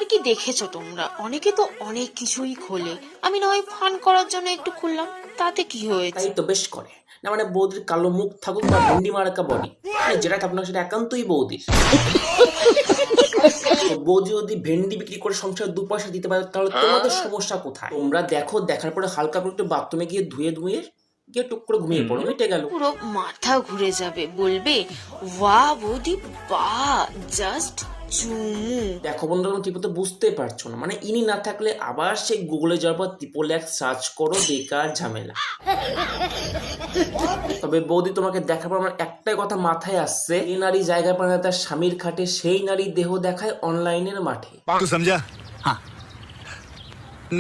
আর কি দেখেছো তোমরা, অনেকে তো অনেক কিছুই খোলে, আমি না হয় ফান করার জন্য একটু খুললাম, তাতে কি হয়েছে? তাই তো বেশ করে না, মানে বৌদির কালো মুখ থাকুক বা ভেন্ডি মার্কা বডি, মানে যেটা আপনার সেটা একান্তই বৌদির। তো বৌদি যদি ভেন্ডি বিক্রি করে সংসার 2 পয়সা দিতে পারে তাহলে তোমাদের সমস্যা কোথায়? তোমরা দেখো, দেখার পরে হালকা করে একটু বাথরুমে গিয়ে ধুয়ে গিয়ে টুক করে ঘুমিয়ে পড়ো, মিটে গেল। পুরো মাথা ঘুরে যাবে, বলবে বাহ বৌদি বাহ, জাস্ট চুমু। দেখো বন্ধুরা, ঠিক মতো বুঝতে পারছো না, মানে ইনি না থাকলে আবার সেই গুগলে যাওয়ার পর ট্রিপল এক্স সার্চ করো, বেকার ঝামেলা। তবে বৌদি তোমাকে দেখার পর আমার একটাই কথা মাথায় আসছে, এই নারী জায়গা পায় না তার স্বামীর খাটে, সেই নারী দেহ দেখায় অনলাইনের মাঠে। तू समझा? हाँ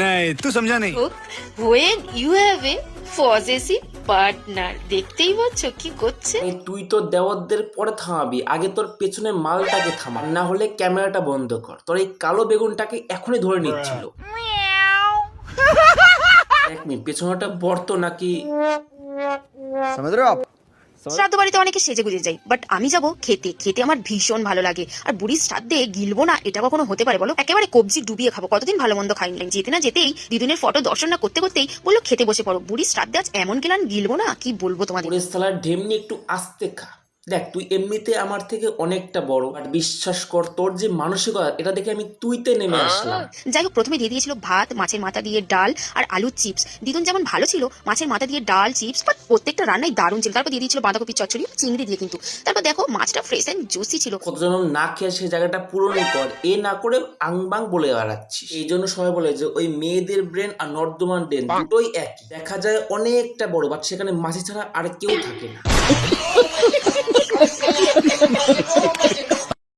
नहीं तू समझा नहीं। when you have a possessive partner, দেখতেই পাচ্ছ কি করছে। এই তুই তো দেওয়ারদের পরে থামাবি, আগে তোর পেছনে মালটাকে থামা, না হলে ক্যামেরাটা বন্ধ কর। তোর এই কালো বেগুনটাকে এখনই ধরে নিচ্ছিল। এক মিনিট, পেছনেটা বর্ত নাকি? समझ रहे हो आप? শ্রাদ্ধ বাড়িতে অনেকে সেজে গুজে যাই, বাট আমি যাব খেতে। খেতে আমার ভীষণ ভালো লাগে, আর বুড়ির শ্রাদ্ধে গিলবো না এটা কখনো হতে পারে বলো? একেবারে কবজি ডুবিয়ে খাবো, কতদিন ভালো মন্দ খাইনি। যেতে না যেতেই দিদুনের ফটো দর্শন না করতে করতেই বললো খেতে বসে পড়ো। বুড়ির শ্রাদ্ধে আজ এমন গেলান গিলবো না, কি বলবো তোমাদের। ওরে সালার ঢেমনি, একটু আস্তে খা। দেখ, তুই এমনিতে আমার থেকে অনেকটা বড়, আর বিশ্বাস কর তোর যে মানসিকতা, এটা দেখে আমি তুইতে নেমে আসলাম। যাই হোক, প্রথমে দিয়ে দিয়েছিল ভাত, মাছের মাথা দিয়ে ডাল আর আলুর চিপস। দিদুন যেমন ভালো ছিল, মাছের মাথা দিয়ে ডাল চিপস, বাট প্রত্যেকটা রান্নাই দারুণ ছিল। তারপর দিয়ে দিয়েছিল বাঁধাকপির চচ্চড়ি চিংড়ি দিয়ে, কিন্তু তারপর দেখো মাছটা ফ্রেশ এন্ড জুসি ছিল। কতজন না খেয়ে সেই জায়গাটা পূরণই কর, এ না করে আংবাং বলে বেড়াচ্ছি। এই জন্য সবাই বলে যে ওই মেয়েদের ব্রেন আর নর্দমান ব্রেন দুটোই একই, দেখা যায় অনেকটা বড়, বাট সেখানে মাছি ছাড়া আর কেউ থাকে না।